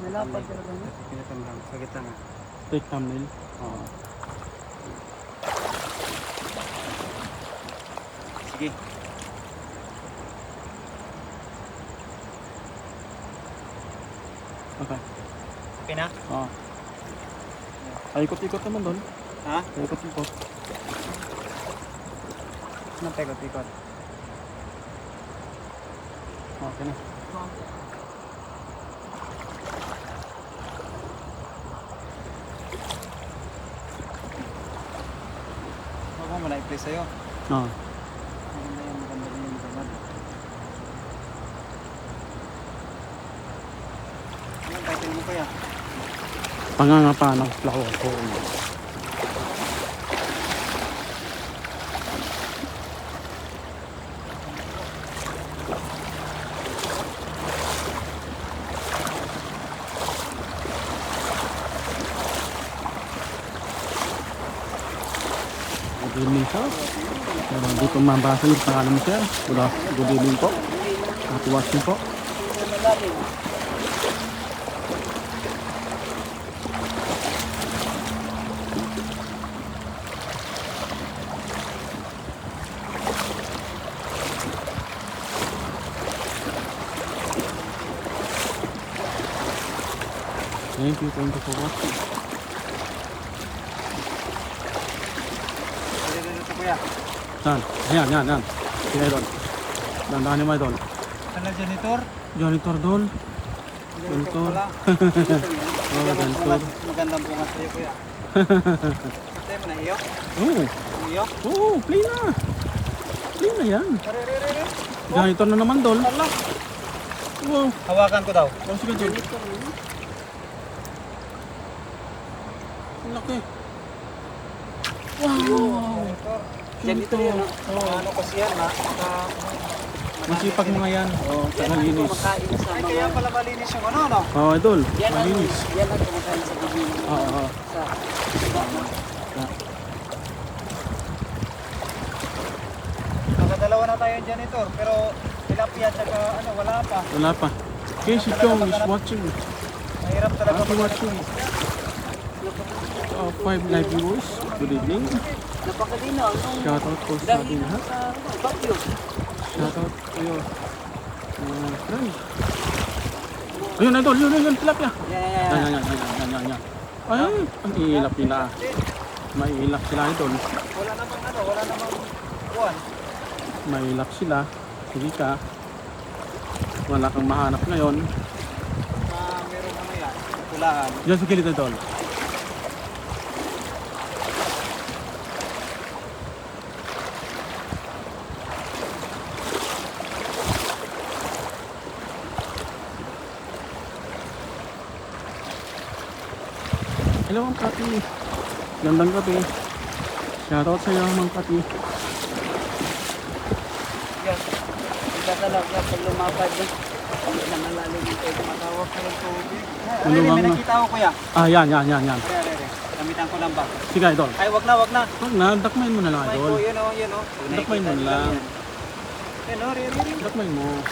Malapad talaga niya. Pinatambang sa gitna nga. Take thumbnail. Oo. Sige. Okay. Okay na? Oo. Ay, ikot-ikot naman doon. Ha? Ikot-ikot. Anong pekot-ikot? Okay na. Huwag mo muna i-play sa'yo. Oo. Maganda yan, maganda rin yung gamad. Anong title mo kaya? Pangangapa ng flower ko. Good evening sir. Dito mabasa yung pangalan mo sir. Good evening po. Happy watching po. Thank you for watching. Dito kuya. Saan? Yan. Sige idol. Dandahan mo idol. Ano janitor? Janitor doon. Janitor. pala. Oh, janitor. Magandang bunga sa'yo kuya. Patay mo na iyo? Oo. Iyo? Oo, play na. Play na yan. Re. Janitor na naman doon. Allah. Wow. Hawakan ko daw. Oh, sige doon. Ang laki. Wow. Janitor yan. Ano kasi yan ha? Masipag mga yan. Oo, tagalinis. Kumakain sa Ay mga... kaya pala malinis yung ano no? Oo, idol. Yan ang, Malinis. yan ang kumakain sa bibig. Oo. Sa... Nakadalawa na tayo yung janitor pero tilapia tsaka ano wala pa. Wala pa. Casey Chong is watching. Mahirap talaga Happy watching. 5 live viewers. Good evening. Napakalinaw. Shoutout po sa Dahil ating lahat. sa bagyo. Shoutout kayo. Friend. Ayun, idol. Yun. Tilapia. Yan. Ay, ang ilap nila. Mailap sila, idol. Wala namang buwan. Mailap sila. Sige ka. Wala kang mahanap ngayon. Meron ano yan, tulahan. Diyan sa gilid, idol. Hello, Mang Kati. Gandang gabi. Shoutout sa iyo, Mang Kati. Yan. Iba talaga pag lumapad na. Hindi na malalim yung pwede matawag ka ng tubig. Ano may nakita ko kuya? Ah, yan. Re. Gamitan ko lang ba? Sige, idol. Ay, wag na. Huwag na, dakmain mo na lang, May idol. ko, yun o. Dakmain mo lang. Yan o, re. Dakmain mo.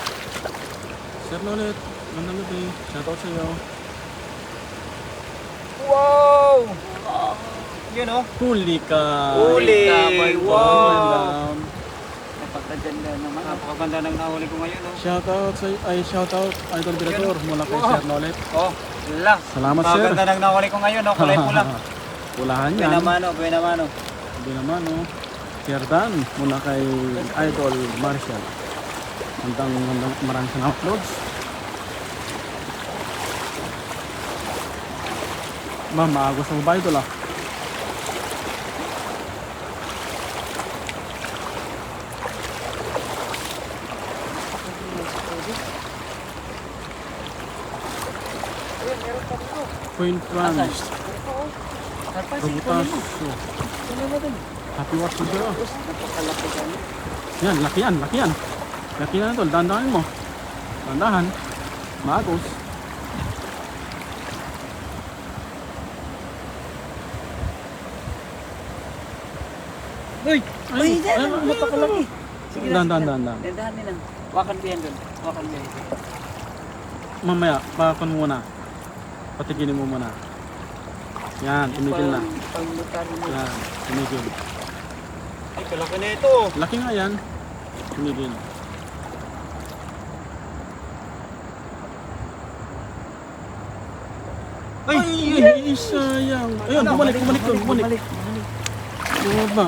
Sir Lolet, gandang gabi. Shoutout sa iyo. Wow! Yun o. Huli ka. Huli! Wow! Napakaganda naman. Napakaganda ng nahuli ko ngayon o. Shoutout Idol Virador mula kay Wow. Sir Lolet. Oh, la. Salamat, sir. Napakaganda ng nahuli ko ngayon o. Kulay pula. Pulahan yan. Buena mano. Hindi naman o. Sir Dan mula kay Idol Marshall. Hanggang maraming sa uploads. Ma'am, maagos mo ba idol ah? Queen France. Robutas. Happy watching sir. Yan, laki yan. Laki yan tol, dandahan mo. Dandahan. Maagos. Uy! Uy! Ayun, matakalaki. Sige Dan. Dandahan nilang. Wakan mo yan doon. Wakan mo yan. Mamaya, pakakon muna. Patigilin mo muna. Yan, tumigil na. Pang-motor mo. Yan, tumigil. Ay, kalaki na ito. Laki nga yan. Tumigil. Ay, sayang. Ayun, bumalik doon, bumalik. Bumaba.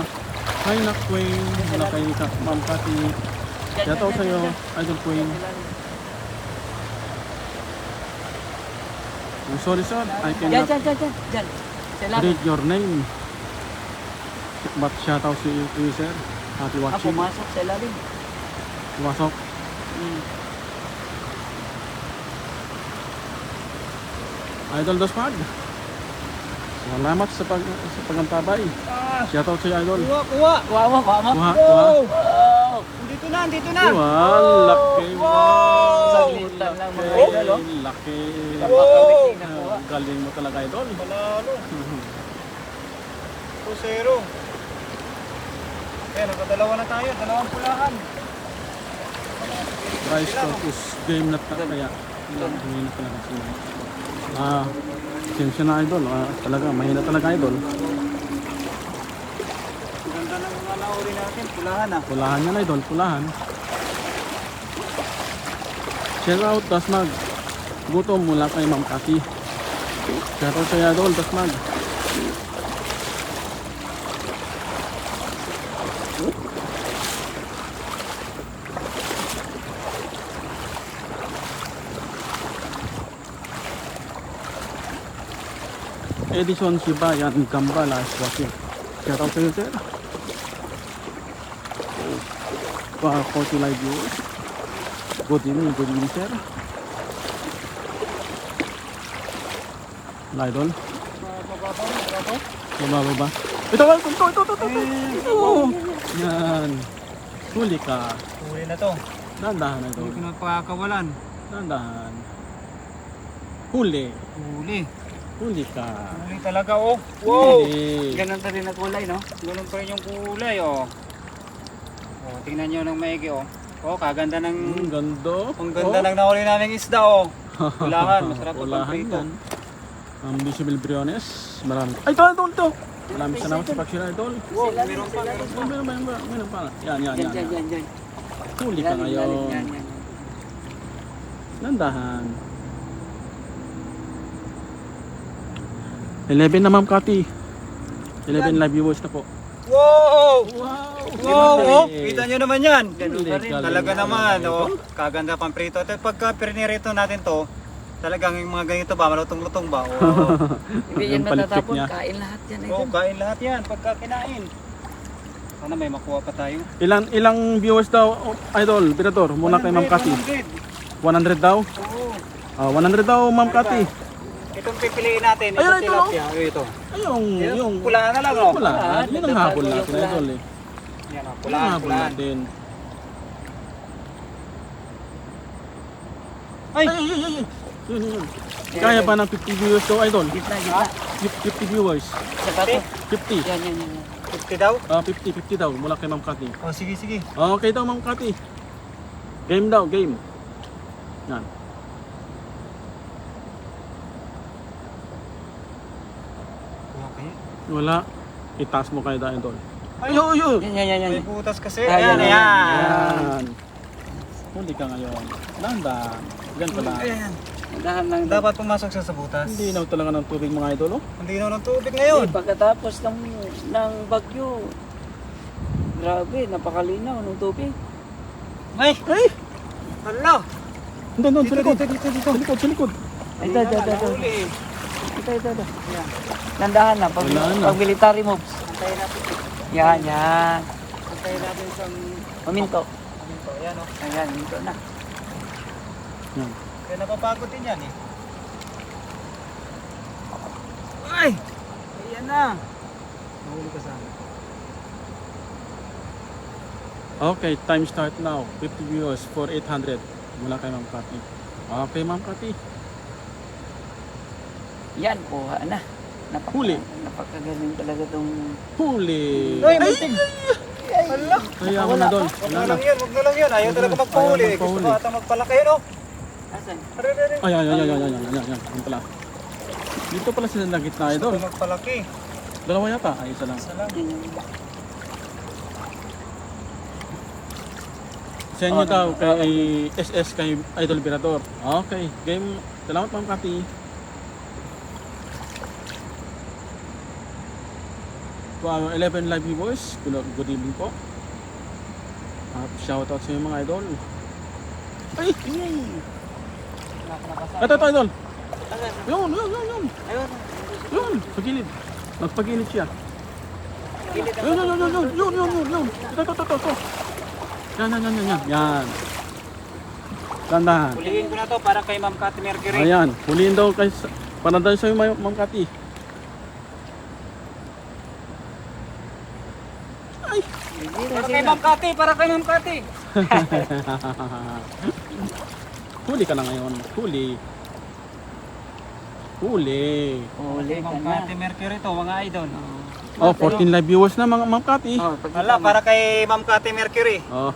Hi, Nak Queen. Wala kay Ma'am Cathy. Shout out sa'yo, Idol Queen. I'm sorry sir, I Diyan. cannot Diyan. Sa lalim. read your name. But shout out to you sir. Happy Ah, watching. pumasok sa lalim. Pumasok. Idol Dosmag. Salamat sa pagantabay. Shout out sa'yo Idol. Kuha. Kuha mo. Kuha. Wow! Dito na. Wow, laki. Saglitan lang mga idol, oh. Laki. Napakawit na kuha. Galing mo talaga Idol. Panalo. 2-0. Ayan, nakadalawa na tayo. Dalawang pulahan. Price focus game na kaya. Hindi na talaga sila. Sensya na Idol. Talaga, mahina talaga Idol. Ganda ng mga nauri natin. Pulahan ah. Pulahan yan Idol, pulahan. Shout out, Dasmag. Gutom mula kay Ma'am Cathy. Shout out sa'yo Idol, Dasmag. Edison Sibayan Gamba last watching. Shout out sa'yo sir. Para 40 live viewers. Good evening sir. Idol. Baba. Ito. Yan. Huli ka. Huli na to. Dandahan Hindi Idol. ko na pagkakawalan. Dandahan. Huli. Huli ka. Huli talaga oh. Wow. Huli. Ganun pa rin na kulay, no? Ganun pa rin yung kulay oh. Oh, tingnan nyo ng maigi oh. Oh, kaganda ng... Ganda. Ang ganda ng nahuli naming isda oh. Pulahan, masarap na Pulahan pang-prito. yan. Visible Briones. Marami. Ay, ito. Maraming salamat sa pag-share Idol. Wow, meron pa. Meron pa. Yan. Diyan. Huli ka ngayon. Yan. Nandahan. 11 na Ma'am Cathy. 11 live viewers na po. Wow! Wow! Oh, Huli. kita nyo naman yan. Ganun pa rin. Galing Talaga na naman, Idol. oh. Kaganda pang prito. At pagka pinirito natin to, talagang yung mga ganito ba, malutong-lutong ba? Oh, Hindi yan Yung palikpik matatapon. niya. Kain lahat yan, oh idol. kain lahat yan pagka kinain. Sana may makuha pa tayo. Ilang viewers daw Idol, Birator, muna kay Ma'am Cathy. 100 daw. Oo. 100 daw Ma'am Cathy. Itong pipiliin natin, Ayun, itong ito, tilapia. Ito. Yung Pulahan na lang, oh. Pulahan. Yun ang habol natin Idol eh. Yan, oh. Yun ang habol Pulahan. natin. Ay! Yun. Kaya ba ng 50 viewers daw Idol? Gitna. 50 viewers. Sa bato. 50. Yan. 50 daw? 50 daw mula kay Ma'am Cathy. Oh, sige. Okay daw Ma'am Cathy. Game daw, game. Yan. Okay. Wala. Itaas mo kayo dahil Idol. Ay, Yan. may butas kasi. Ayan, Ayan. Yan. Huli ka ngayon. Dahan-dahan. Yan pala. Ayan. Dahan lang. Dapat pumasok siya sa butas. Hindi na talaga ng tubig mga idol. Oh. Hindi na ng tubig ngayon. Pagkatapos ng bagyo, grabe, napakalinaw ng tubig. Ay! Ay! Hala! Doon, Dito, sa likod. dito. Sa likod. Ito. Nahuli eh. Ito. Nandahan na, Wala na. pag military moves. Antayin natin. Yan. Antayin natin isang... Paminto. Ito, ayan o. Ayan, minto na. Yan. Kaya napapagod din yan eh. Ay! Ayan na! Nahuli ka sana. Okay, time start now. 50 viewers for 800. Mula kay Ma'am Cathy. Okay, Ma'am Cathy. Yan, kuha na. Huli. Napakagaling talaga tong... Huli! Ay! Hala! Kaya mo na doon. Huwag Wala na na. lang yun, huwag na lang yun. Ayaw talaga magpahuli. Ayaw Gusto magpahuli. ko ata magpalaki yun o. Asan? Are. Ay. Yan pala. Dito pala sila na gitna idol. Ito magpalaki. Dalawa yata. Ay, isa lang. Isa lang. Sa inyo daw kay SS kay Idol Virador. Okay, game. Salamat Ma'am Cathy. Wow, 11 live viewers. Good evening po. At shoutout sa inyo mga idol. Ay! Ito, idol. Yun. Ayun. Yun, pagilid. Magpagilid siya. Yun. Ito. Yan. Tandaan. Huliin ko na to para kay Ma'am Cathy Mercury. Ayan, huliin daw kay panandaan sa'yo Ma'am Cathy. Ay! Para kay Ma'am Cathy, para kay Ma'am Cathy. Huli ka na ngayon. Huli Uli Ma'am ka na. Cathy Mercury to, mga idol. Oh, 14 live viewers na mga Ma'am Cathy. Oh, Wala, para kay Ma'am Cathy Mercury. Oh.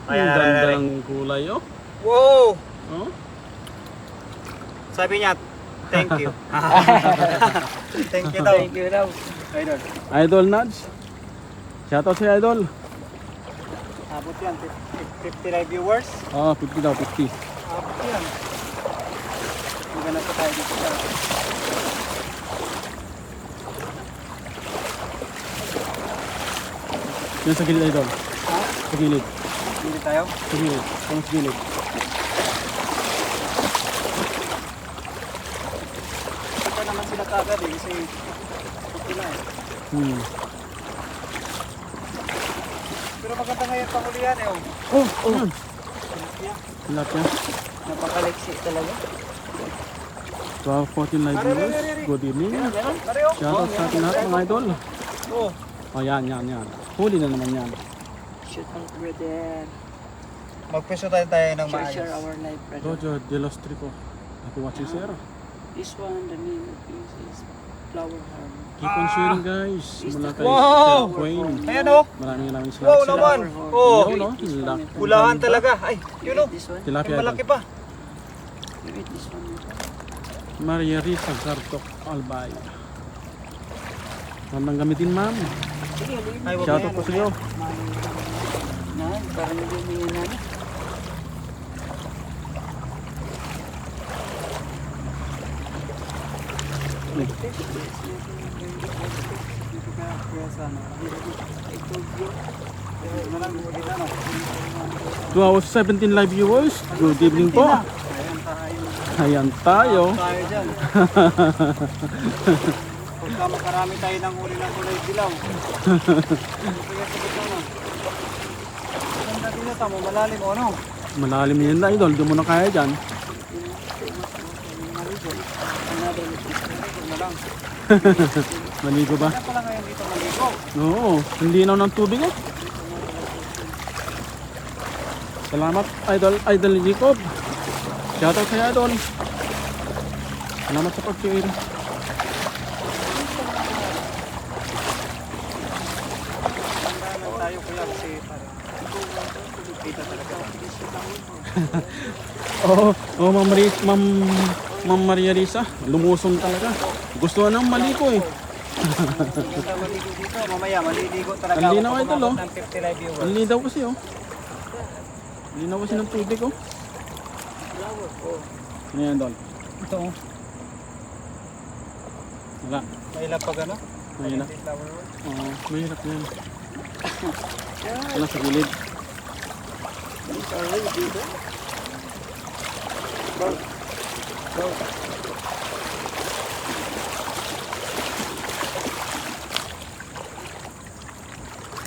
Ayan, Ang ganda ayan. ng kulay oh. Wow! Oh. Sabi niya, thank you. Thank you daw. Thank you daw. Idol. Idol Nudge. Shoutout sa Idol. Abot yan, 50 live viewers. Oh, 50 daw, 50. Abot yan. Maganda pa tayo dito sa Yan sa gilid Idol. Ha? Sa gilid. Hindi tayo. Sa gilid. Sa gilid. Kita naman sila kagad eh, kasi okay na eh. Pero maganda ngayon pangulihan eh. Oh. Oh, yan. Tilapia. Napakaliksi talaga. Wow, 14 live viewers. Good evening. Pare oh. Shoutout sa ating lahat mga idol. Oh. Oh, yan. Huli na naman yan. Shoot out, brother. Magpeso tayo ng Share maayos. our life, brother. Roger De Los Trico. Happy watching, sir. This one, the name of this is Flower Harm. Keep on sharing, guys. Mula kay Wow! Sir Wayne. Ayan oh. Maraming salamat. Wow sir. naman. Oh. Yun, no? Laki. Ulahan talaga. Ay, yun oh. This one? Tilapia. Yung malaki pa. You eat this one. Maria Risa Gartok Albay. Ma'am nang gamitin, ma'am. Sige, halin. Ay, wag Shoutout na po yan, sa iyo. Na, parang hindi mo yun na. I told you. 2 hours 17 live viewers. Good evening po. Ayan tayo. Tayo dyan. Pagka makarami tayo ng huli ng kulay dilaw. Ganda din ito, malalim o no? Malalim yan na idol. Di mo na kaya dyan. Ito na lang. Maligo ba? Kaya pala ngayon dito maligo. Oo. Hindi na ng tubig eh. Salamat Idol Jacob. Shoutout sa Idol. Salamat sa pag-share. Ganda lang tayo kuya kasi parang kita talaga. Oh, Ma'am Maria Risa, lumusong talaga. Gusto na ng maliko eh. Kita maligo dito, mamaya maliligo talaga Ang linaw ako ito, pag lo. umabot ng 50 live viewers. Ang linaw kasi oh. Linaw kasi ng tubig oh. Ayan doon. Ito oh. Wala. Mahilap pag ano? Mahirap. Flower roll. Oo, mahirap yan. Wala sa gilid. These are really good, eh? Go. Go.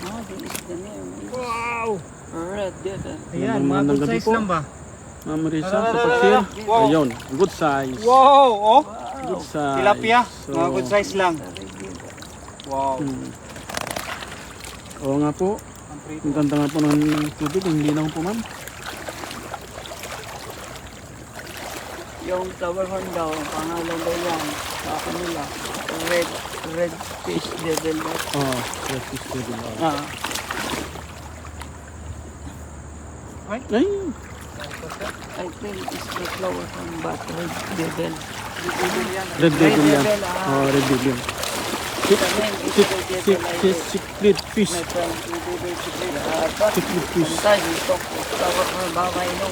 Ah, this is the name. Wow! Red Devil. Ayan, Magandang mga good gabi size po. lang ba? Ma'am Risa, Tara, sa tara, pag-share. tara. Wow. Ayun, good size. Wow! Oh! Good size. Tilapia, So, mga good size lang. Very good. Wow! Oo nga po. Ang prito. Ang ganda nga po ng tubig. Ang linaw po ma'am. Yung flower horn daw, ang pangalan daw yan sa kanila. Red fish devil. Oo, yes, is tubig. Ah, Ay, I think it's the flower horn but red devil. Red devil yan. Devil, Oh, red devil. Secret fish. My friend, but Secret fish. sometimes we talk about Baba, I know.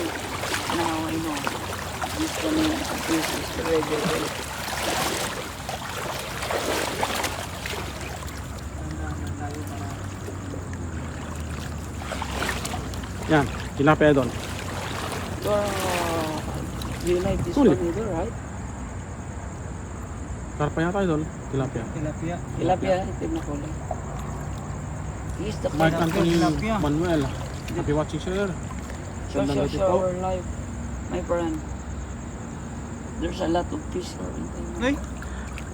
Now I know. This one is the red devil. Yan, tilapia idol. You like this Sulit. one either, right? Karpa yata idol, tilapia. Tilapia. Tilapia, itim na kulay. He's the Mike kind of Anthony tilapia. Manuel. Happy watching sir. Ganda na show dito. our life, my friend. There's a lot of fish here in Taiwan. Ay,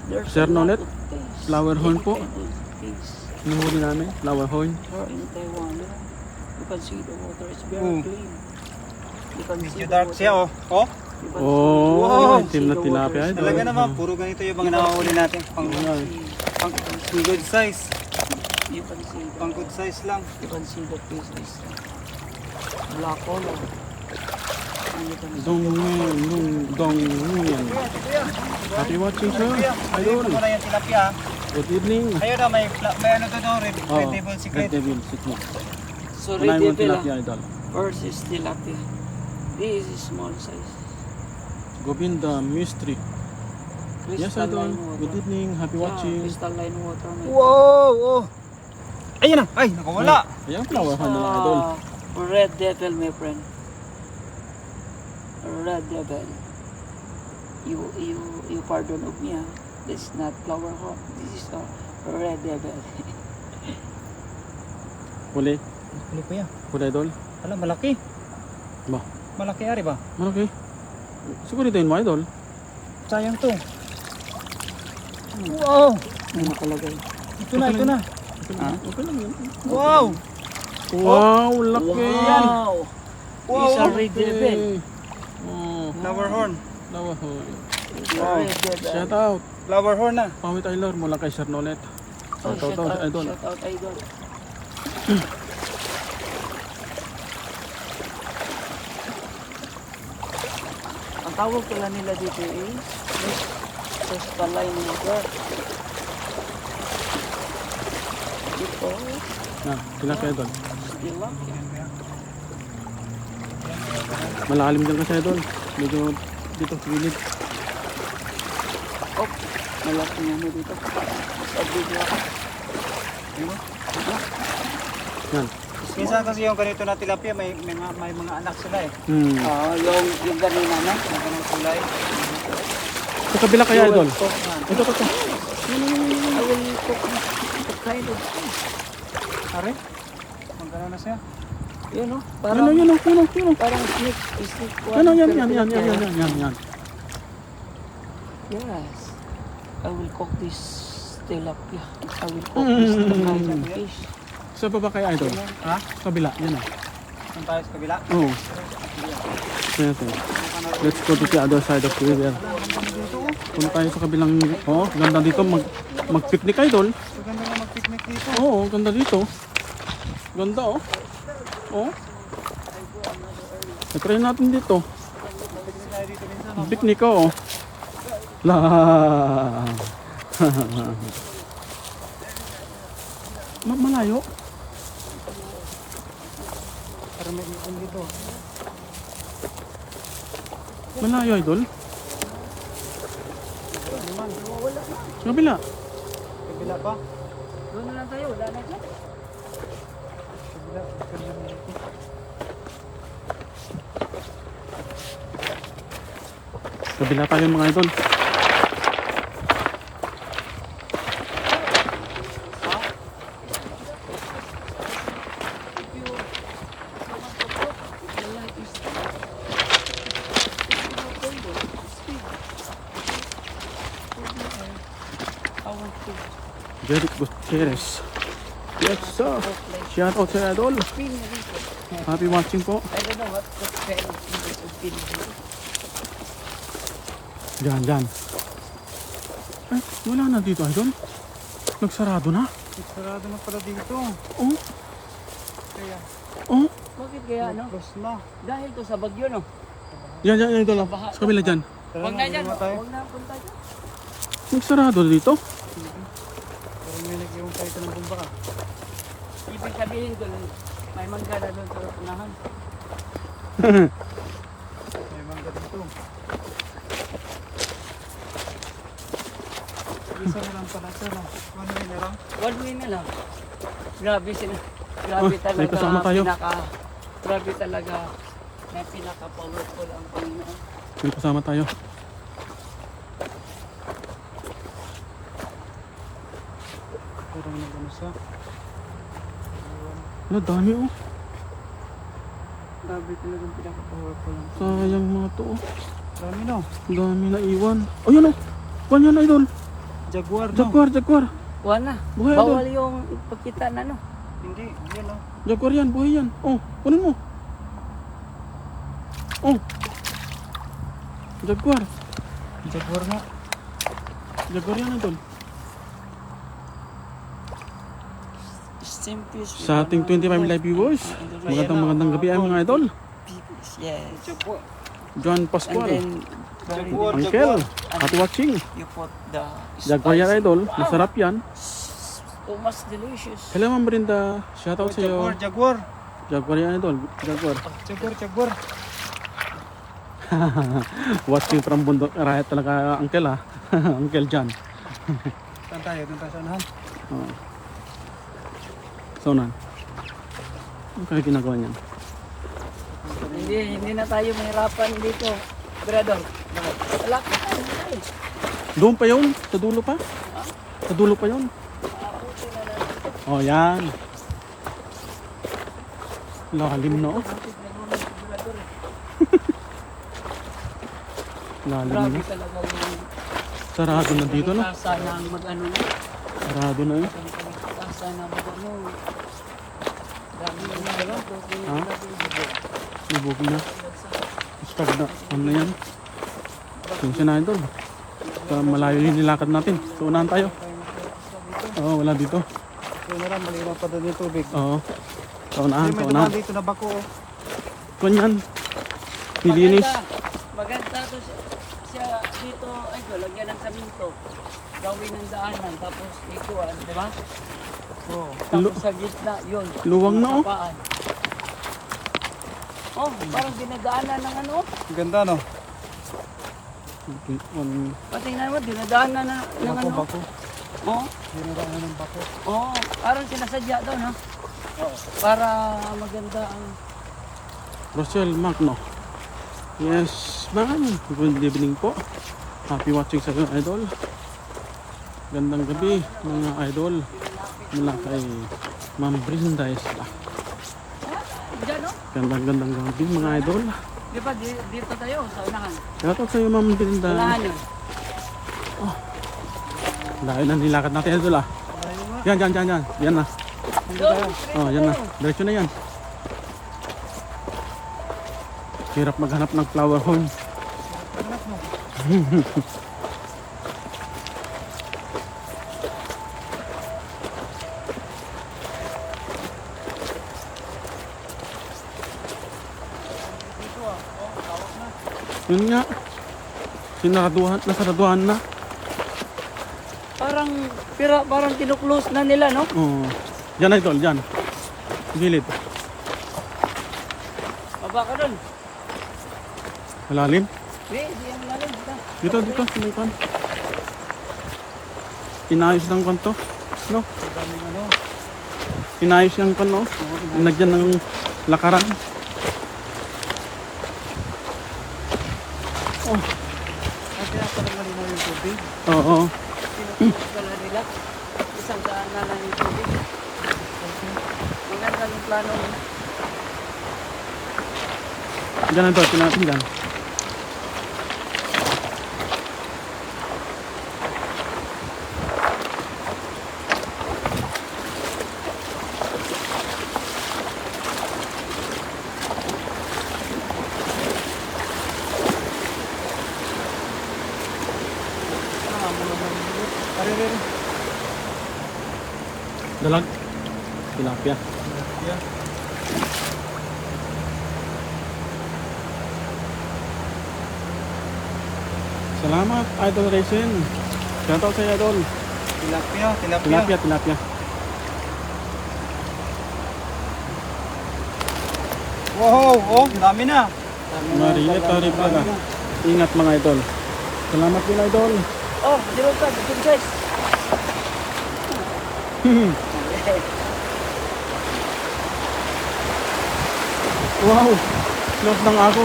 There's Sir a lot Nolet, of fish. flower horn po. Any kind of fish Inuhuli namin, flower horn. here in Taiwan. You can see the water is very Oh. clean. You can see medyo the dark water. siya oh. Oh, You can Oh, Wow. itim na tilapia idol. talaga naman, puro ganito yung mga nakahuli natin. Pang, Ayan. pang good size. You can see the, Pang good size lang. you can see the fish is black color. And you can see Dong yan. Happy watching sir. Ayun Idol. mo na yung tilapia. Good evening. Ayun na, may ano to doon, red Oh, devil Red secret. Devil Secret. so Unahin mo red yung devil tilapia idol. versus tilapia. This is small size. Govinda Mystery. Yes idol. Crystalline water. Good evening. Happy watching. Crystalline water. my Wow! Oh. Ayun na! Ay, nakawala! Ayan, flower friend. horn na lang idol. Red devil, my friend. Red devil. You pardon of me, ah. This is not flower horn. This is a red devil. Huli. Huli pa yan. Huli idol. Alam, malaki. Ba? Malaki ari ba? Malaki. Siguro ito yun mo idol. Sayang to. Wow! Ano nakalagay? Ito na, ito na. Ah? Okay lang yun. Wow! Wow, laki. Wow! Wow! It's a red devil. Oh, Flower horn. flower horn. It's a red devil. Shout out. Flower horn na. Pawit Taylor mula kay Sir Nolet. Oh, Shout out idol. Shout out, idol. Ang tawag pala nila dito is crystalline water. Ito, Yan, tilapia idol. tilapia. Malalim din kasi idol. Medyo dito sa gilid. Oh, malaki nga mo dito. Sa video ako. Ano? Yan. Minsan kasi yung ganito na tilapia, may mga anak sila eh. Yung ganina na. Mga ganong kulay. Sa kabila kaya idol. Cook na. Ito. I will cook what kind of fish. Are? Mga ganon na siya. Yun o, Yan o. parang snake one. Yan. Yes. I will cook this tilapia. I will cook this kind of fish. Sa baba kaya idol. Ha? Sa kabila, yan o. Saan tayo sa kabila? Oo. Yan. Let's go to the other side of the river. Punta tayo sa kabilang, ganda dito, mag-picnic idol. Maganda nga mag-picnic dito. Oo, ganda dito. Ganda oh. Oh. I-try natin dito. Picnic tayo dito minsan. Picnic oh. La. Malayo. Para may ipon dito. Malayo idol. Sa kabila. Kabila pa? Doon na lang tayo, wala na dyan. Kabila. Kabila dito. Kabila tayo mga idol. Jeric Gutierrez. Yes sir. Shout out sa idol. Happy watching po. I don't know what kind of fish is Diyan. Eh, wala na dito idol. Nagsarado na. Sarado na pala dito. Oh. Kaya, Bakit kaya ano? close na. Dahil to sa bagyo no? Yan idol. Sa kabila dyan. Tara Huwag na, na dyan, ulit tayo. huwag na punta dyan. Magsarado dito. Parang may nag-iwan tayo ito ng bomba ah. Ibig sabihin doon, may mangga na doon sa unahan. May mangga dito. Isa na lang pala sir. 1 way na lang. One way na lang. Grabe sila. Grabe Oh, talaga. may kasama tayo. Grabe talaga. May pinaka-powerful ang Panginoon. May kasama tayo. Parang nag-ano siya. Ano, dami oh. Grabe talaga ang pinaka-powerful ang Sayang mga to oh. Dami no. Dami na iwan. Oh, yun oh. Kuhan yan, idol. Jaguar no. Jaguar, Jaguar. Buwan na. Buhay, Bawal yung pagkita na no. Hindi, yan no. Jaguar yan, buhay yan. Oh, kunin mo. Oh. Jaguar. Jaguar nga. Jaguar yan, idol. Simpis. Sa ating 25 live viewers, magandang gabi ay mga idol. Yes. Jaguar. John And Pascual, then, Jaguar. Uncle, happy watching. you put the Jaguar yan, idol. Masarap yan. so much delicious. Hello, Ma'am Brenda. Shoutout sa iyo. Jaguar, Jaguar. Jaguar yan, idol. Jaguar. Jaguar, Jaguar. Watching from Bundok Arayat talaga, Uncle ah. Uncle John. Saan tayo? Doon tayo sa unahan. Oh. So, nan. Ano kaya ginagawa niyan? Hindi na tayo mahirapan dito. Brother. Wala ka tayo. Doon pa yun? Sa dulo pa? Sa dulo pa yun? Oh, yan. Lalim na oh. Lalim Grabe na. talaga yung Sarado na dito no? kasa ng mag-ano na. Sarado na eh. Kasa ng mag-ano. Grabe yung ano. Ha? Lubog na. Stag na. Ano na yan? Sinsya na idol. Malayo yung nilakad natin. So, unahan tayo. Oo, wala dito. So na lang, malinaw pa doon yung tubig. Oo. Sa unahan, Hindi, sa may unahan. dumaan dito na bako oh. Kunyan. Pilinis. Maganda to siya dito. Ay, lagyan ng saminto. Gawin ng daanan. Tapos ikuan, di ba? Oo. Tapos sa gitna, yun. Luwang na, oh. Kapaan. Oh, parang dinadaanan ng ano. Ganda no? Patingnan mo, dinadaanan ng Bako, ano. bako. Oh, Dinadaanan ng bako. oh, parang sinasadya daw, no? Para maganda ang... Rochelle Magno. Yes, ma'am. Good evening po. Happy watching sa mga idol. Gandang gabi, mga idol. Mula kay Ma'am Brenda Isla. Diyan, no? Gandang gabi, mga idol. Di ba, dito tayo, sa unahan. Shoutout sa iyo, Ma'am Brenda. Unahan yun. Dahil na nilakad natin idol ah. Yan. Yan na. Doon, Oh, yan na. Diretso na yan. Hirap maghanap ng flower horn. Hanap mo. Yun nga. Nasaraduhan na. Parang kinuklose na nila, no? Oh. Diyan idol, diyan. Gilid. Baba ka doon. Malalim. Di yan lalim. Dito. May pan. Inayos ng kanto. No? Daming ano. Inayos yung pan, no? Nagyan ng lakaran. Oh. Kaya parang malinaw yung tubig. Oo. Kinuklose pala nila. Isang daan na lang yung tubig. Maganda yung plano. Diyan ito, tinatin dyan. Dalag. Tilapia. Yeah. Salamat, Idol Racing. Shoutout sa Idol. Tilapia. Tilapia. Wow, oh, dami na. Tari pala. Ingat mga Idol. Salamat din Idol. Oh, zero ka, good size. Wow, close ng ako.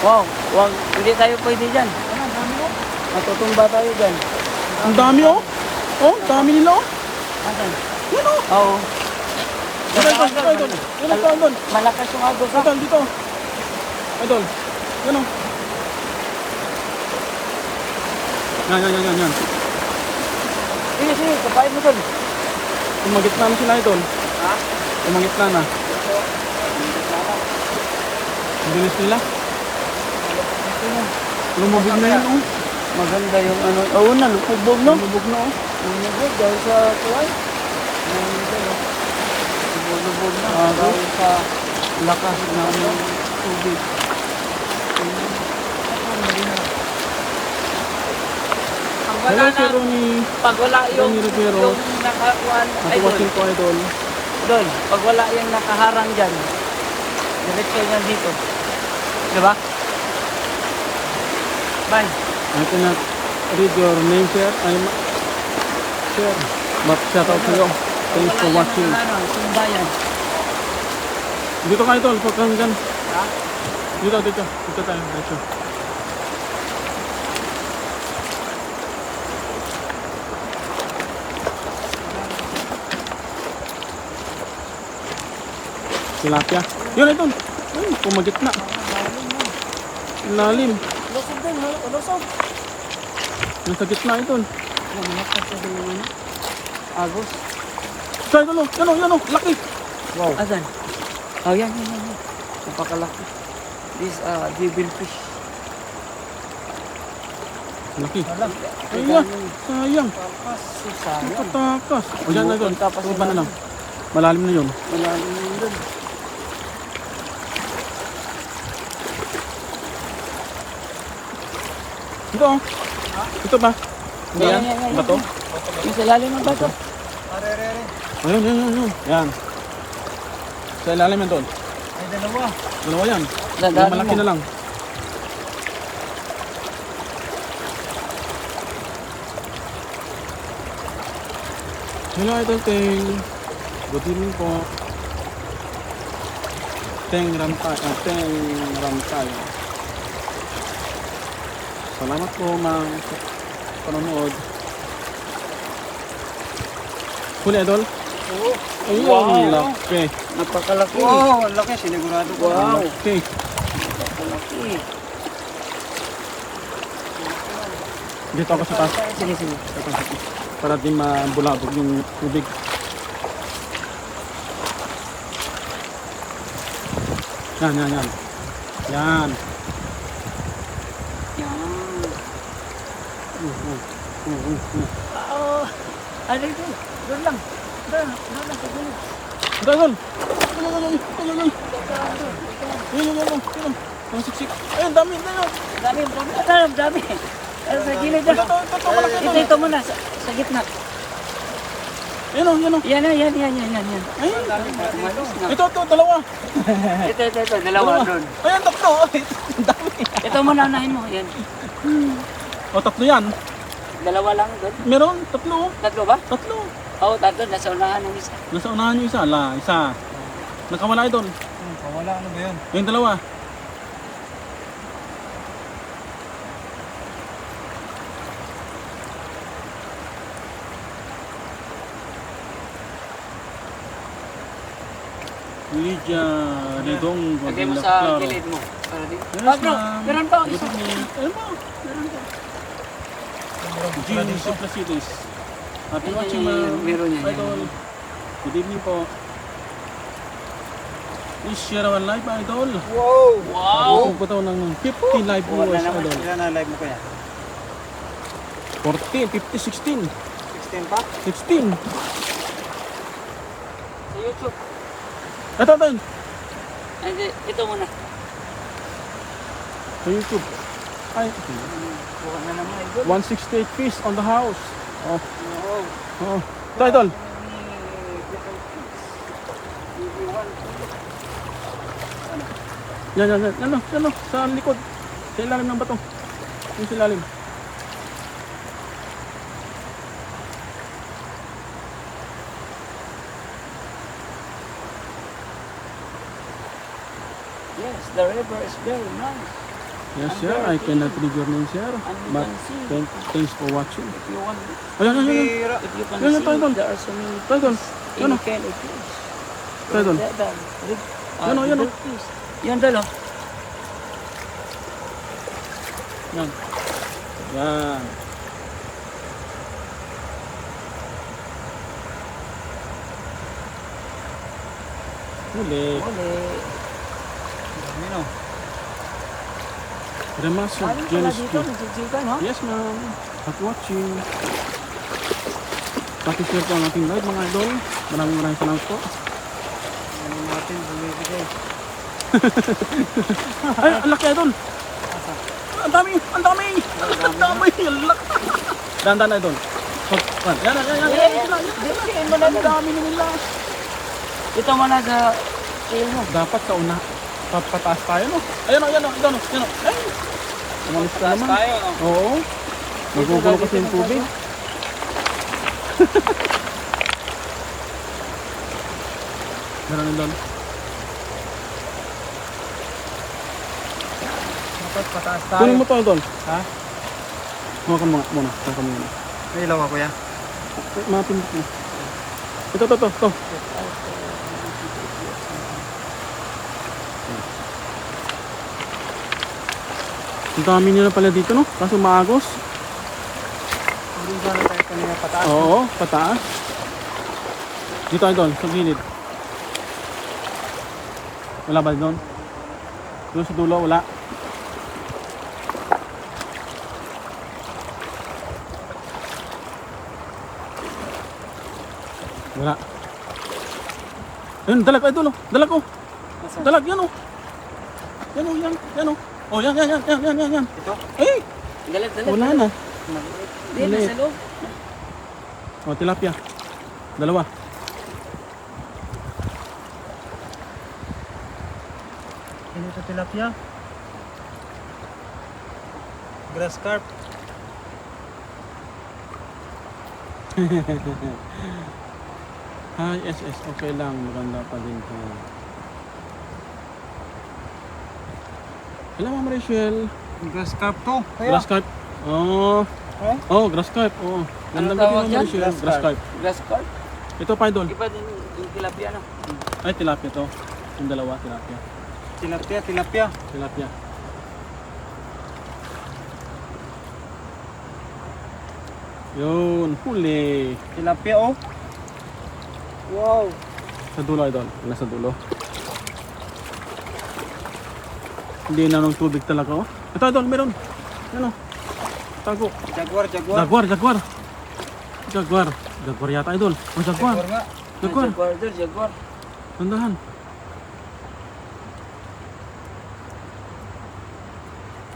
Wow, wag, hindi tayo pwede dyan. Matutumba tayo dyan. Ang dami oh. Oh, dami nila oh. Asan? Yan oh. Oo. Idol. Yan ang Idol. Malakas yung agos ha. Idol, dito. Idol. Yan oh. Yan. Sige, sige, kapain mo doon. Umagit na sila Idol. Ha? Umagit na. Ang bilis nila. Lumubog na yun oh. Maganda yung ano. Oo na, lupubog no? Lumubog na oh. Lumubog dahil sa tuway. Lumubog na dahil sa lakas ng tubig. Ang wala Hello, Sir na, Ronnie. pag wala yung Rivero. nakakuan, ay doon. Watching ko Idol. Doon, pag wala yung nakaharang dyan, diretso yan dito. Diba? Bye. I cannot read your name, sir. Sir. But shout out to you. Thanks for watching. Sumbayan. Dito ka Idol, pag hanggang. Ha? Dito tayo. Diretso. Tilapia. Yun Idol. Ay, pumagit na. Lalim. Lusog din, lusog. Nasa gitna Idol. Malakas sa yung ano. Agos. Sa Idol, yan o, laki. Wow. Asan? Oh, yan. Napakalaki. This devil fish. Laki. Ayan, sayang. Sayang. Nakatakas. O yan Idol, Pupunta pa tuba sila. na lang. Malalim na yun. Malalim na yun dun. Ito oh. Ito ba? Hindi yan? Yan. Bato? Yung sa lalim ng bato. Are. Ayun. Yan. Sa ilalim yan doon. Ay, dalawa. Dalawa yan. Dadaanin Yung malaki mo. na lang. Hello Idol Teng. Good evening po. Teng Ramtay. Salamat po ma'am sa panonood. Huli Idol? Oo. Ayun, Wow. laki. Napakalaki. Wow, ang laki. Sinigurado ko. Wow. Laki. Napakalaki. Dito ako sa taas. Sige. Para di mabulabog yung tubig. Yan. Yan. Yan. Ano ito? Doon lang. Doon lang sa gulong. Idol! Ayun. Ang siksik. Ayun, dami. Dami. Ano sa gilid na? Ito, malaki Ito muna, sa gitna. Ayun o. Yan. Ayun. Malos na. Ito, dalawa. Ito, dalawa doon. Ayun, tatlo. Ang dami. Ito muna, unahin mo. Yan. O, tatlo yan. Dalawa lang doon. Meron, tatlo. Tatlo ba? Tatlo. Oo, tatlo. Nasa unahan ng isa. Nasa unahan yung isa. Isa. Nakawala Idol. Wala, ano ba yun? Yung dalawa. Lydia Redong. Lagay mo sa gilid mo. Para di. Yes, Bro, ma'am. meron pa. Good Isa. evening. Ayun po. Jean Suplasitis. Happy watching ma'am. Meron yan. Idol. Good evening po. Please share our live Idol. Wow. Wow! Ako po tayo ng 50 live Wala viewers naman. Idol. Ilan na live mo kaya? 14, 50, 16. 16 pa? 16. Sa YouTube. Ito. Ito muna. Sa YouTube. Ay, Buka na naman idol. 168 piece on the house. Oh, Oo. oh. Ito, idol. Yan, yan, yan. Ano, ano, sa likod. Sa ilalim ng bato. Yung sa ilalim. Yes, the river is very nice. Yes, sir. I cannot read your name, sir. But thanks for watching. If you want, Ayan, ayan, ayan. Bira. if you can Yan, yan, see, idol. there are so many Idol. fish, Ano? any kind of fish. Idol. Yan o, yan o. Fish. Yan dalo. Yan. Yan. Huli. Uli. Dami no. Remas of Maraming pala Genesis. dito, nagsiksikan, no? Yes, ma'am. Happy watching. Pakishare po ang ating live, mga idol. Maraming salamat po. Ano natin, bumibigay. Ay, ang laki, idol. Ang dami, ang dami. Ang dami, ang laki. Dandan, idol. Yan, yan, yan, yan. Diyan mo na Ang dami nila. Ito mo na sa tail mo. Dapat sa una, papataas tayo, no? Ayan o, ayan o, ayan o, ayan o. Ay! Umalis ka naman. Tayo, no? Oo. Nagugulo kasi yung tubig. Meron din doon. Dapat pataas tayo. Kunin mo to, idol. Ha? Huwakan mo muna. Huwakan mo muna. May ilaw ako, kuya. Mapindot mo. Ito. Ang dami nila pala dito, no? Kaso maagos. Hindi sana tayo kanina pataas. Oo, pataas. Dito, idol, sa gilid. Wala ba doon? Doon sa dulo, wala. Wala. Ayun, dalag, idol, oh. Dalag, oh. Dalag, yan, oh. Yan, oh, yan, oh. Oh, yan. Ito? Ay, Dalag. wala na. Hindi, nasa loob. Oh, tilapia. Dalawa. Ano ito tilapia? Grass carp. Yes, okay lang. Maganda pa din to. Hello, Ma'am Rachel. Grass carp to. Kuya. Grass carp. Oh. Eh? Oh, grass carp. Oh. Ganda Anong ba tawag Ma'am dyan? Rachel? Grass Grass carp. Grass carp. Ito pa, idol. Iba din yung tilapia, no? Ay, tilapia to. Yung dalawa, tilapia. Tilapia. Tilapia. Yun, huli. Tilapia, oh. Wow. Sa dulo, idol. Nasa dulo. Hindi na ng tubig talaga, oh. Ito, idol, meron. Ano? Tago. Jaguar. Jaguar yata, idol. Oh, jaguar. Jaguar nga. Jaguar. Tandahan.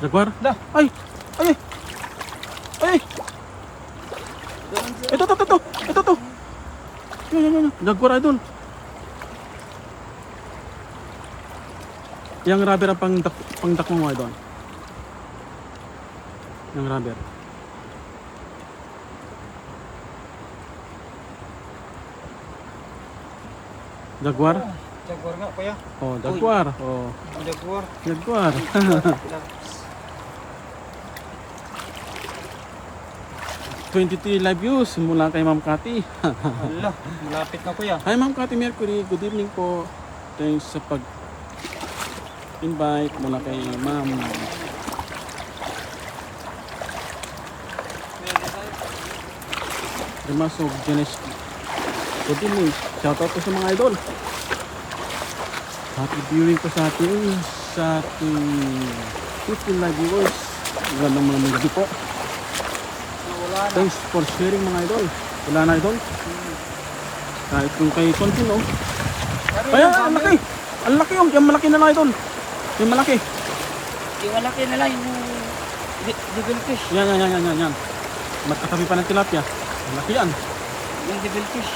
Jaguar? Dah. Ay! Doon sa... Ito. Yan. Jaguar, idol. Yang rubber ang pangdak mo, idol. Yang rubber. Jaguar? Jaguar nga, kuya. Oh, jaguar. Oh, Jaguar. jaguar. 23 live views mula kay Ma'am Cathy. Hala, malapit na, kuya. Hi Ma'am Cathy Mercury, good evening po. Thanks sa invite mula kay Ma'am. Remas of Genesis. Good evening. Shoutout po sa mga idol. Happy viewing po sa ating 15 live viewers. Magandang mga gabi po. Thanks for sharing mga idol. Wala na idol. Kahit kung kay content, no? Ay, ang laki! Ang laki yung malaki na lang idol. Yung malaki. Yung malaki na lang yung Devil fish. Yan. Magkatabi pa ng tilapia. Malaki yan. Yung devil fish.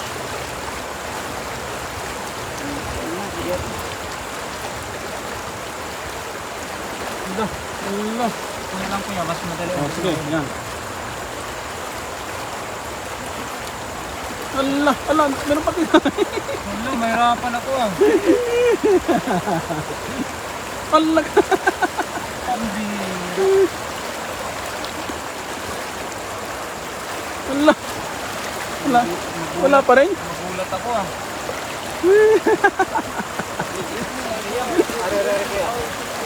Allah. Kung lang kuya, mas madali. Oh, sige, yan. Allah, meron pa din. Wala, mahirapan ako ah. Allah. Hindi. Allah. Wala pa rin. Magulat ako ah.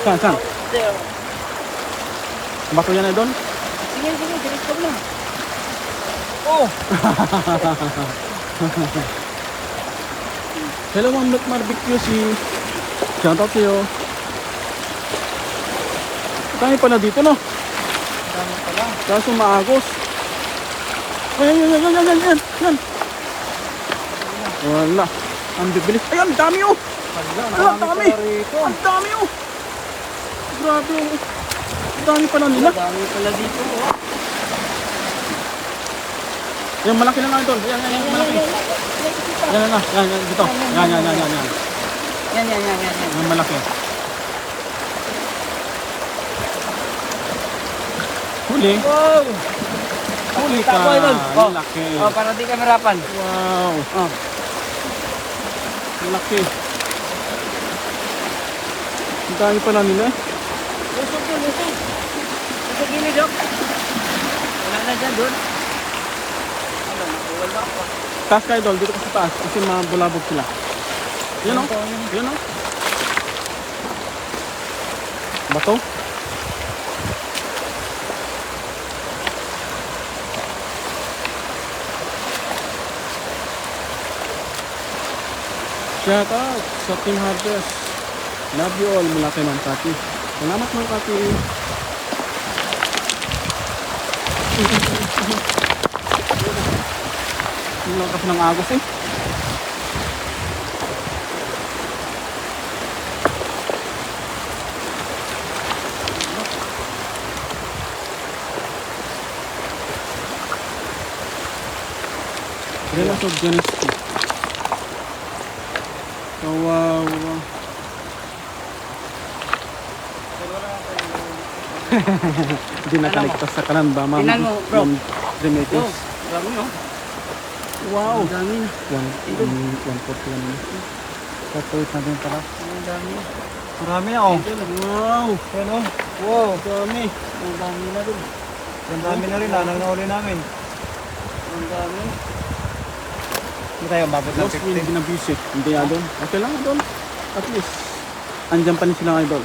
Saan? Bato yan na doon? Sige, direkto mo. Oh! Hello, Ma'am Luke Barbecue si... Shout out sa'yo. Dami pala dito, no? Dami pala. Kaso maagos. Yan. Wala. Ang bibilis. Ayan, dami oh! Ang dami! Ang dami oh! Grabe oh. Ang dami pala nila. Dami pala dito. Oh. Yung malaki na lang ito. Yan, malaki. Yan na. Yan, dito. Yan. Yan. Yung malaki. Huli. Wow! Huli ka. Tako, idol. Oh. Laki. Oh, para di ka marapan. Wow. Oh. Laki. Ang dami pala nila. Lusog. Lusog gilid, Dok. Wala na dyan, doon. Wala pa. Taas ka, idol. Dito ka sa taas. Kasi mabulabog sila. Yan o. Yan o. Bato. Shout out sa Team Harvest. Love you all mula kay Ma'am Kati. Salamat Ma'am Kati. Ang lakas ng agos eh. Relax of Genesee. Kawawa. Hindi nakaligtas sa kanan ba, Ma'am? Tingnan mo, bro. Ma'am Demetrius. Dami, oh. Wow. Ang dami na. 141. Patuloy natin pala. Ang dami. Marami na oh. Wow. Yan oh. Wow. Dami. Ang dami na rin. Ang dami na rin ah. Nang nahuli namin. Ang dami. Hindi tayo mabot ng Lost win 50. binabisit. Hindi idol. Okay lang idol. At least. Andyan pa rin sila idol.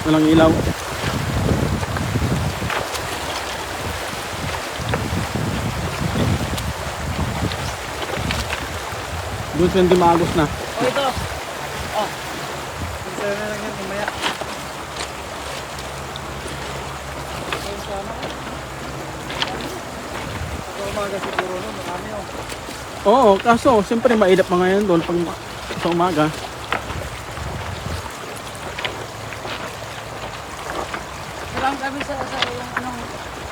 Walang ilaw. Doon sila hindi maagos na. Oh, ito. Oh. Ito na lang yan. Mamaya. Sa umaga siguro no. Marami oh. Oo, kaso siyempre mailap pa ngayon doon pag sa umaga. Salam kami sa yung anong...